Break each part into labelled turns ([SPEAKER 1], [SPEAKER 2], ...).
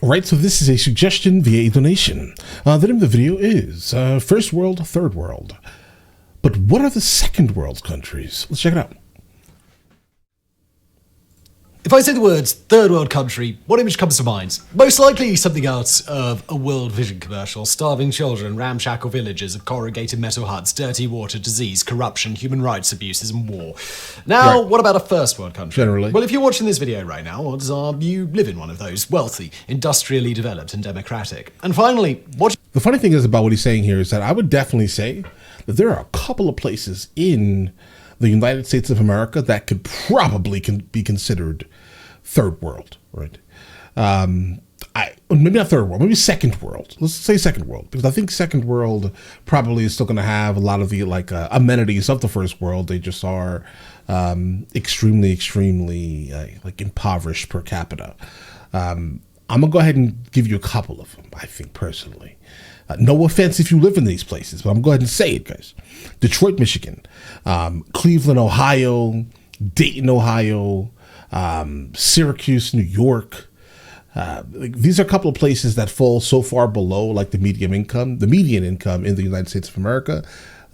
[SPEAKER 1] Right, so this is a suggestion via a donation. The name of the video is First World, Third World. But what are the Second World countries? Let's check it out.
[SPEAKER 2] If I say the words third world country, what image comes to mind? Most likely something out of a World Vision commercial. Starving children, ramshackle villages of corrugated metal huts, dirty water, disease, corruption, human rights abuses, and war. Now, What about a first world country?
[SPEAKER 1] Generally.
[SPEAKER 2] Well, if you're watching this video right now, odds are you live in one of those, wealthy, industrially developed, and democratic. And finally,
[SPEAKER 1] The funny thing is about what he's saying here is that I would definitely say that there are a couple of places in the United States of America that could probably be considered third world, right? Maybe not third world, maybe second world. Let's say second world, because I think second world probably is still going to have a lot of the amenities of the first world. They just are extremely impoverished per capita. I'm gonna go ahead and give you a couple of them. I think personally. No offense if you live in these places, but I'm going to go ahead and say it, guys. Detroit, Michigan, Cleveland, Ohio, Dayton, Ohio, Syracuse, New York. These are a couple of places that fall so far below like the median income in the United States of America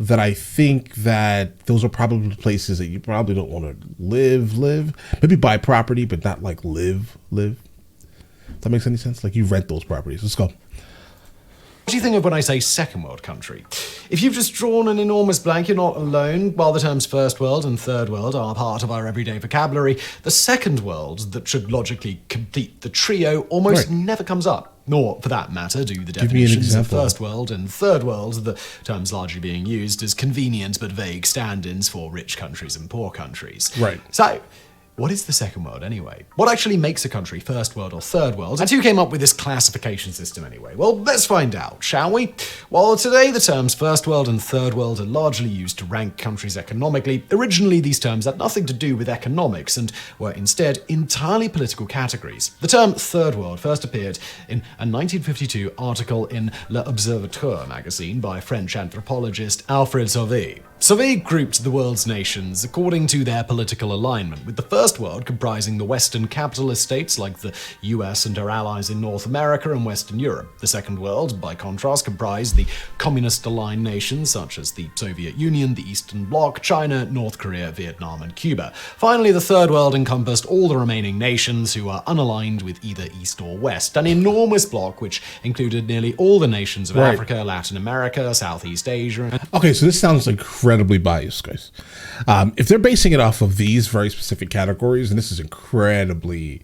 [SPEAKER 1] that I think that those are probably places that you probably don't want to live. Maybe buy property, but not like live. If that makes any sense? Like you rent those properties. Let's go.
[SPEAKER 2] What do you think of when I say second world country? If you've just drawn an enormous blank, you're not alone. While the terms first world and third world are part of our everyday vocabulary, the second world that should logically complete the trio almost never comes up. Nor, for that matter, do the definitions of first world and third world, the terms largely being used as convenient but vague stand-ins for rich countries and poor countries.
[SPEAKER 1] Right.
[SPEAKER 2] So, what is the second world anyway? What actually makes a country first world or third world? And who came up with this classification system anyway? Well, let's find out, shall we? While today the terms first world and third world are largely used to rank countries economically, originally these terms had nothing to do with economics and were instead entirely political categories. The term third world first appeared in a 1952 article in L'Observateur magazine by French anthropologist Alfred Sauvé. Sauvé grouped the world's nations according to their political alignment, with the first world comprising the Western capitalist states like the US and her allies in North America and Western Europe. The second world, by contrast, comprised the communist-aligned nations such as the Soviet Union, the Eastern Bloc, China, North Korea, Vietnam, and Cuba. Finally, the third world encompassed all the remaining nations who are unaligned with either East or West, an enormous bloc which included nearly all the nations of Africa, Latin America, Southeast Asia.
[SPEAKER 1] Okay, so this sounds incredibly biased, guys. If they're basing it off of these very specific categories, and this is incredibly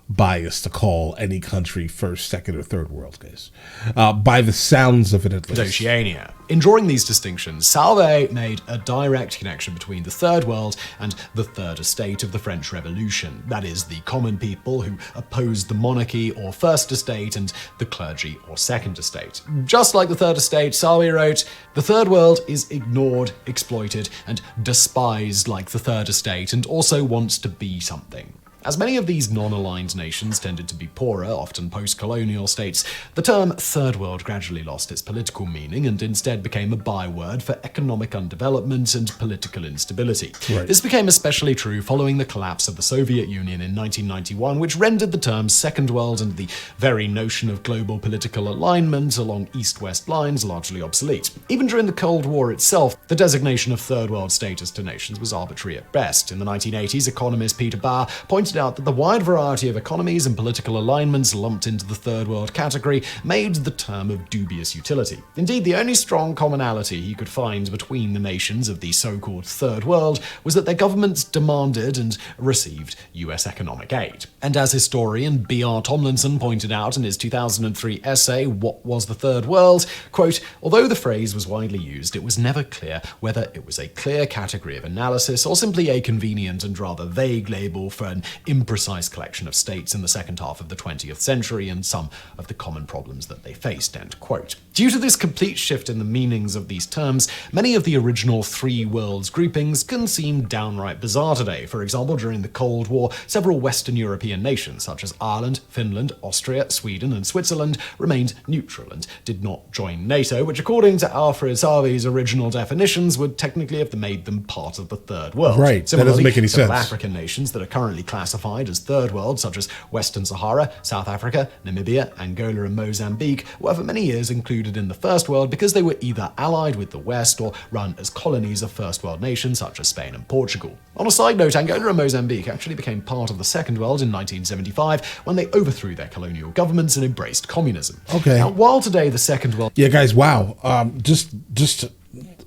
[SPEAKER 1] biased to call any country first, second, or third world, guys. By the sounds of it, at least.
[SPEAKER 2] Oceania. In drawing these distinctions, Sauvé made a direct connection between the third world and the third estate of the French Revolution. That is, the common people who opposed the monarchy or first estate and the clergy or second estate. Just like the third estate, Sauvé wrote, "The third world is ignored, exploited, and despised like the third estate, and also wants to be something." As many of these non-aligned nations tended to be poorer, often post-colonial states, the term third world gradually lost its political meaning and instead became a byword for economic underdevelopment and political instability. This became especially true following the collapse of the Soviet Union in 1991, which rendered the term second world and the very notion of global political alignment along east-west lines largely obsolete. Even during the Cold War itself, the designation of third world status to nations was arbitrary at best. In the 1980s, economist Peter Baer pointed out that the wide variety of economies and political alignments lumped into the third world category made the term of dubious utility. Indeed, the only strong commonality he could find between the nations of the so-called third world was that their governments demanded and received US economic aid. And as historian B.R. Tomlinson pointed out in his 2003 essay, What Was the Third World? Quote, "Although the phrase was widely used, it was never clear whether it was a clear category of analysis or simply a convenient and rather vague label for an imprecise collection of states in the second half of the 20th century and some of the common problems that they faced," end quote. Due to this complete shift in the meanings of these terms, many of the original three worlds groupings can seem downright bizarre today. For example, during the Cold War, several Western European nations such as Ireland, Finland, Austria, Sweden, and Switzerland remained neutral and did not join NATO, which according to Alfred Sauvé's original definitions would technically have made them part of the third world.
[SPEAKER 1] Right,
[SPEAKER 2] Similarly,
[SPEAKER 1] that doesn't make any
[SPEAKER 2] several
[SPEAKER 1] sense.
[SPEAKER 2] African nations that are currently classified classified as Third World, such as Western Sahara, South Africa, Namibia, Angola, and Mozambique, were for many years included in the First World because they were either allied with the West or run as colonies of First World nations such as Spain and Portugal. On a side note, Angola and Mozambique actually became part of the Second World in 1975 when they overthrew their colonial governments and embraced communism.
[SPEAKER 1] Okay.
[SPEAKER 2] Now, while today the Second World...
[SPEAKER 1] Yeah, guys, wow. Just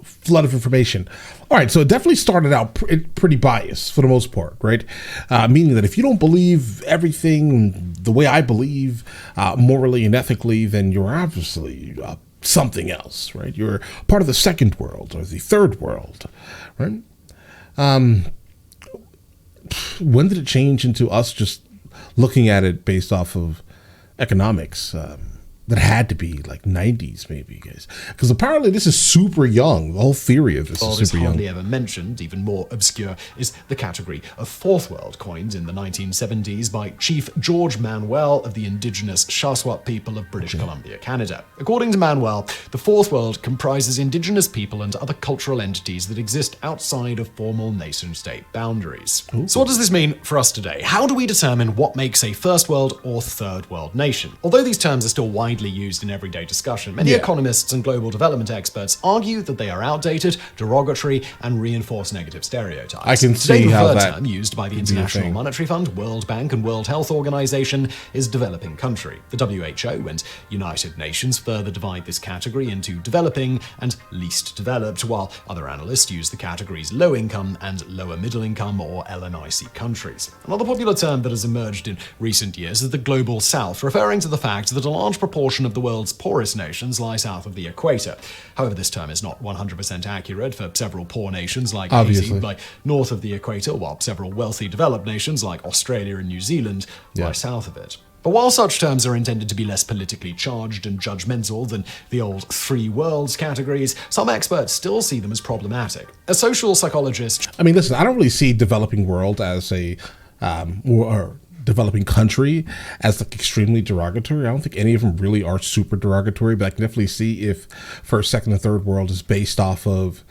[SPEAKER 1] flood of information. All right, so it definitely started out pretty biased for the most part, right? Meaning that if you don't believe everything the way I believe, morally and ethically, then you're obviously something else, right? You're part of the Second World or the Third World, right? When did it change into us just looking at it based off of economics? That had to be like 90s maybe, guys. Because apparently this is super young. The whole theory of this is super young.
[SPEAKER 2] Hardly ever mentioned, even more obscure, is the category of Fourth World coins in the 1970s by Chief George Manuel of the indigenous Shaswat people of British Columbia, Canada. According to Manuel, the Fourth World comprises indigenous people and other cultural entities that exist outside of formal nation-state boundaries. Ooh. So what does this mean for us today? How do we determine what makes a First World or Third World nation? Although these terms are still widely used in everyday discussion, many economists and global development experts argue that they are outdated, derogatory, and reinforce negative stereotypes.
[SPEAKER 1] I can see how that
[SPEAKER 2] term used by the International Monetary Fund, World Bank, and World Health Organization is developing country. The WHO and United Nations further divide this category into developing and least developed, while other analysts use the categories low income and lower middle income or LNIC countries. Another popular term that has emerged in recent years is the Global South, referring to the fact that a large proportion of the world's poorest nations lie south of the equator. However, this term is not 100% accurate for several poor nations like Haiti lie north of the equator, while several wealthy developed nations like Australia and New Zealand lie south of it. But while such terms are intended to be less politically charged and judgmental than the old three worlds categories, some experts still see them as problematic. A social psychologist...
[SPEAKER 1] I mean, listen, I don't really see developing world as a... or developing country as like extremely derogatory. I don't think any of them really are super derogatory, but I can definitely see if first, second, and third world is based off of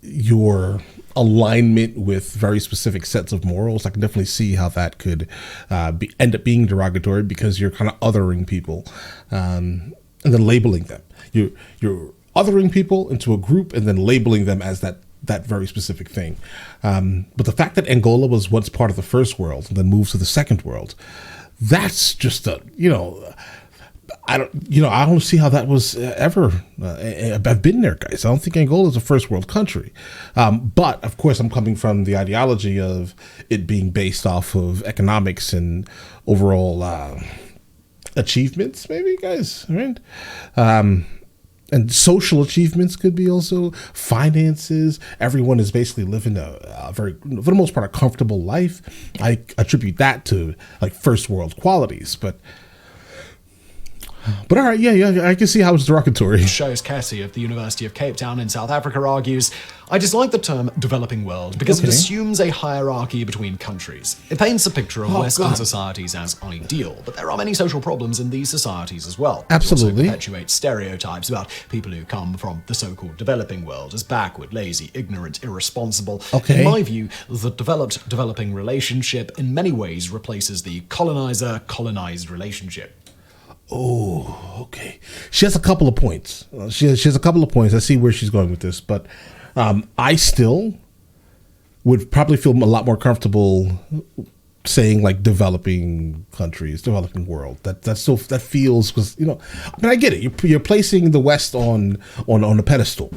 [SPEAKER 1] your alignment with very specific sets of morals. I can definitely see how that could end up being derogatory because you're kind of othering people and then labeling them. You're othering people into a group and then labeling them as that very specific thing. But the fact that Angola was once part of the First World and then moved to the Second World, that's just I don't see how that was ever. I've been there, guys. I don't think Angola is a first world country. But of course, I'm coming from the ideology of it being based off of economics and overall achievements, maybe, guys. Right? And social achievements could be also finances. Everyone is basically living a very, for the most part, a comfortable life. I attribute that to like first world qualities, but all right, yeah, I can see how it's derogatory.
[SPEAKER 2] Shows Cassie of the University of Cape Town in South Africa argues, I dislike the term developing world because it assumes a hierarchy between countries. It paints a picture of Western societies as ideal, but there are many social problems in these societies as well.
[SPEAKER 1] Absolutely.
[SPEAKER 2] It also perpetuates stereotypes about people who come from the so-called developing world as backward, lazy, ignorant, irresponsible. In my view, the developing relationship in many ways replaces the colonizer-colonized relationship.
[SPEAKER 1] Oh, okay. She has a couple of points. She has a couple of points. I see where she's going with this, but I still would probably feel a lot more comfortable saying like developing countries, developing world. That feels, because I mean, I get it. You're placing the West on a pedestal.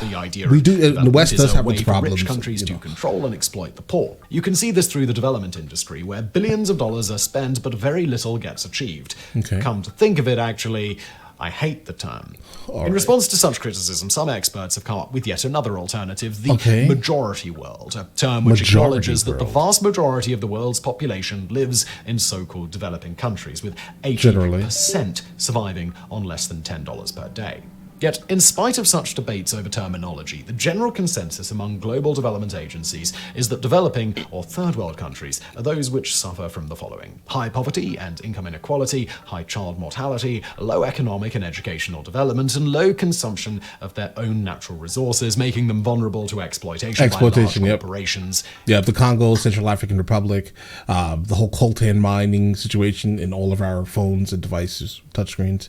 [SPEAKER 2] The idea the
[SPEAKER 1] West does have its problems.
[SPEAKER 2] Rich countries to control and exploit the poor. You can see this through the development industry, where billions of dollars are spent, but very little gets achieved. Come to think of it, actually, I hate the term. In response to such criticism, some experts have come up with yet another alternative, the majority world, a term which acknowledges that the vast majority of the world's population lives in so-called developing countries, with 80% surviving on less than $10 per day. Yet, in spite of such debates over terminology, the general consensus among global development agencies is that developing or third world countries are those which suffer from the following: high poverty and income inequality, high child mortality, low economic and educational development, and low consumption of their own natural resources, making them vulnerable to exploitation by large corporations.
[SPEAKER 1] Yeah, the Congo, Central African Republic, the whole coltan mining situation in all of our phones and devices, touchscreens.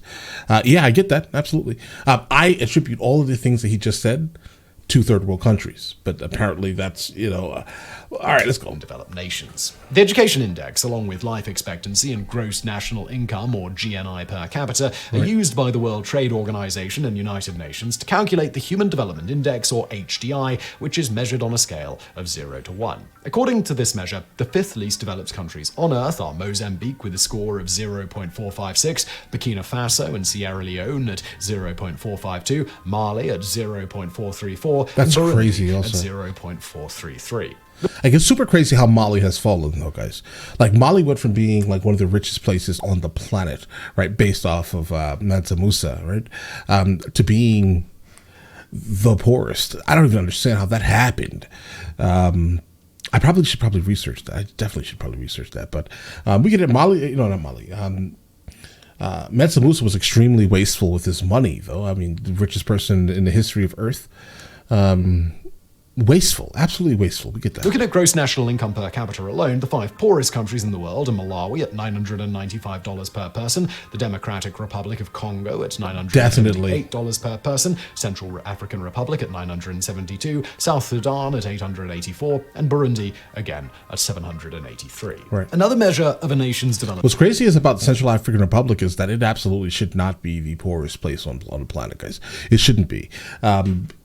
[SPEAKER 1] Yeah, I get that, absolutely. I attribute all of the things that he just said to third world countries, but apparently that's, all right, let's go.
[SPEAKER 2] Developed nations. The Education Index, along with life expectancy and gross national income, or GNI per capita, are used by the World Trade Organization and United Nations to calculate the Human Development Index, or HDI, which is measured on a scale of 0 to 1. According to this measure, the fifth least developed countries on Earth are Mozambique with a score of 0.456, Burkina Faso and Sierra Leone at 0.452, Mali at 0.434,
[SPEAKER 1] that's
[SPEAKER 2] and Burundi
[SPEAKER 1] crazy also.
[SPEAKER 2] at 0.433.
[SPEAKER 1] Like, it's super crazy how Mali has fallen, though, guys. Like, Mali went from being like one of the richest places on the planet, right, based off of Mansa Musa, right, to being the poorest. I don't even understand how that happened. I should research that. I definitely should probably research that. But we get it. Mali, not Mali. Mansa Musa was extremely wasteful with his money, though. I mean, the richest person in the history of Earth. Wasteful, absolutely wasteful. We get that.
[SPEAKER 2] Looking at gross national income per capita alone, the 5 poorest countries in the world are Malawi at $995 per person, the Democratic Republic of Congo at $978 per person, Central African Republic at $972, South Sudan at $884, and Burundi, again, at $783.
[SPEAKER 1] Right.
[SPEAKER 2] Another measure of a nation's development.
[SPEAKER 1] What's crazy is about the Central African Republic is that it absolutely should not be the poorest place on the planet, guys. It shouldn't be.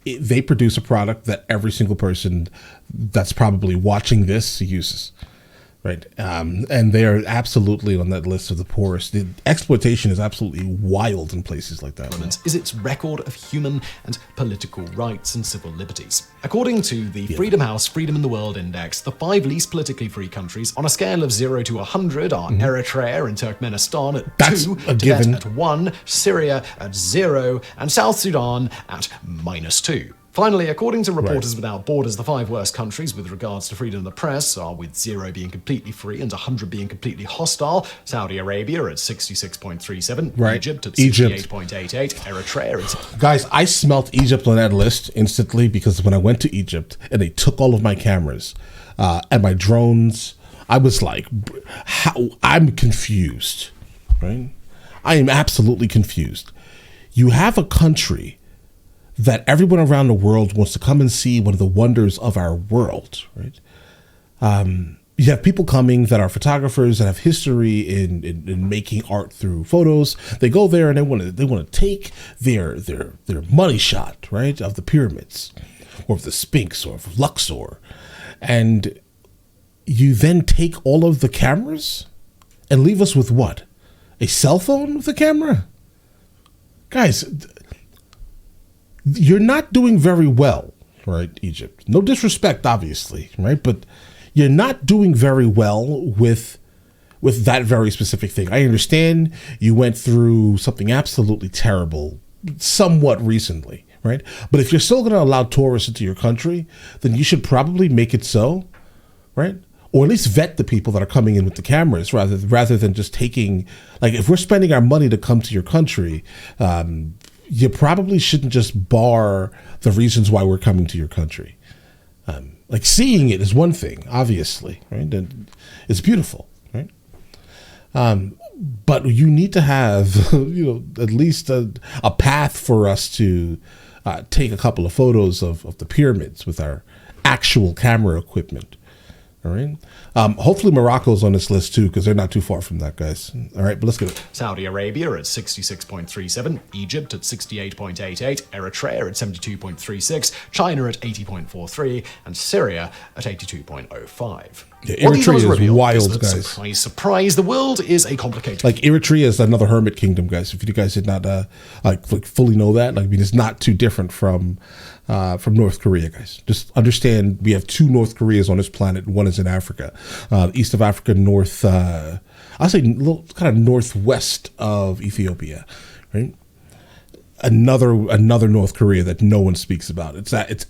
[SPEAKER 1] They produce a product that every single person that's probably watching this uses, right? And they are absolutely on that list of the poorest. The exploitation is absolutely wild in places like that.
[SPEAKER 2] Is its record of human and political rights and civil liberties. According to the Freedom House Freedom in the World Index, the 5 least politically free countries on a scale of 0 to 100 are Eritrea and Turkmenistan at
[SPEAKER 1] That's
[SPEAKER 2] 2,
[SPEAKER 1] a
[SPEAKER 2] Tibet
[SPEAKER 1] given.
[SPEAKER 2] at 1, Syria at 0, and South Sudan at -2. Finally, according to Reporters Without Borders, the 5 worst countries with regards to freedom of the press are, with 0 being completely free and 100 being completely hostile, Saudi Arabia at 66.37, Egypt at 68.88, Eritrea at...
[SPEAKER 1] Guys, I smelt Egypt on that list instantly because when I went to Egypt and they took all of my cameras and my drones, I was like, I'm confused, right? I am absolutely confused. You have a country that everyone around the world wants to come and see, one of the wonders of our world, right? You have people coming that are photographers that have history in making art through photos. They go there and they want to take their money shot, right, of the pyramids, or of the Sphinx, or of Luxor, and you then take all of the cameras and leave us with what? A cell phone with a camera? Guys, you're not doing very well, right, Egypt? No disrespect, obviously, right? But you're not doing very well with that very specific thing. I understand you went through something absolutely terrible somewhat recently, right? But if you're still going to allow tourists into your country, then you should probably make it so, right? Or at least vet the people that are coming in with the cameras rather than just taking, like, if we're spending our money to come to your country, you probably shouldn't just bar the reasons why we're coming to your country. Like, seeing it is one thing, obviously, right? And it's beautiful, right? But you need to have, at least a path for us to take a couple of photos of the pyramids with our actual camera equipment. All right. Hopefully Morocco's on this list too, because they're not too far from that, guys. All right, but let's get it.
[SPEAKER 2] Saudi Arabia at 66.37, Egypt at 68.88, Eritrea at 72.36, China at 80.43, and Syria at 82.05.
[SPEAKER 1] Yeah, Eritrea is wild, guys.
[SPEAKER 2] Surprise, surprise. The world is a complicated...
[SPEAKER 1] Like, Eritrea is another hermit kingdom, guys. If you guys did not fully know that, it's not too different from North Korea, guys. Just understand we have 2 North Koreas on this planet. One is in Africa, east of Africa, north. I'll say kind of northwest of Ethiopia, right? another North Korea that no one speaks about. It's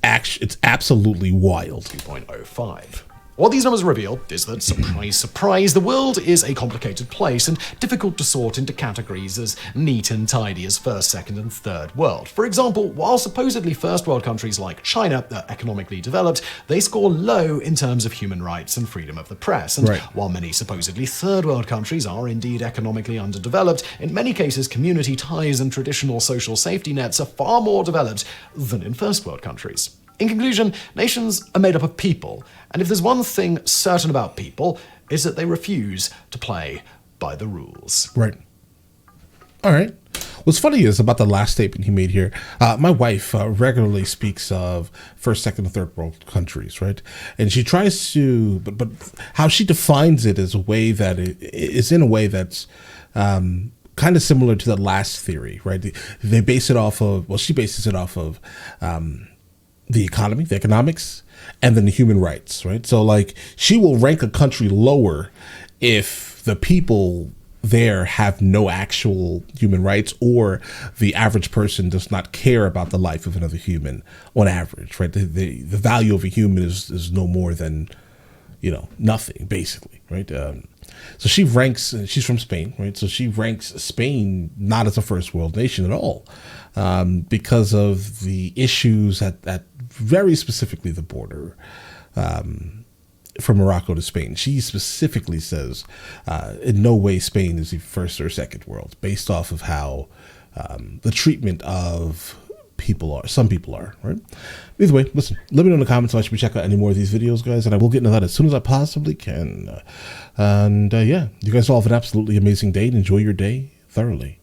[SPEAKER 1] absolutely wild.
[SPEAKER 2] 2.05. What these numbers reveal is that, surprise, surprise, the world is a complicated place and difficult to sort into categories as neat and tidy as first, second, and third world. For example, while supposedly first world countries like China are economically developed, they score low in terms of human rights and freedom of the press. And while many supposedly third world countries are indeed economically underdeveloped, in many cases community ties and traditional social safety nets are far more developed than in first world countries. In conclusion, nations are made up of people, and if there's one thing certain about people, it's that they refuse to play by the rules.
[SPEAKER 1] Right. All right. What's funny is about the last statement he made here. My wife regularly speaks of first, second, and third world countries, right? And she tries to, but how she defines it is a way that it is in a way that's kind of similar to the last theory, right? They base it off of, well, she bases it off of the economy, the economics, and then the human rights, right? So like she will rank a country lower if the people there have no actual human rights, or the average person does not care about the life of another human on average, right? The value of a human is no more than, nothing, basically, right? So she ranks, she's from Spain, right? So she ranks Spain not as a first world nation at all, because of the issues at very specifically the border from Morocco to Spain. She specifically says in no way Spain is the first or second world, based off of how the treatment of people are. Some people are, right? Either way, listen, let me know in the comments if I should check out any more of these videos, guys, and I will get into that as soon as I possibly can. Yeah, you guys all have an absolutely amazing day and enjoy your day thoroughly.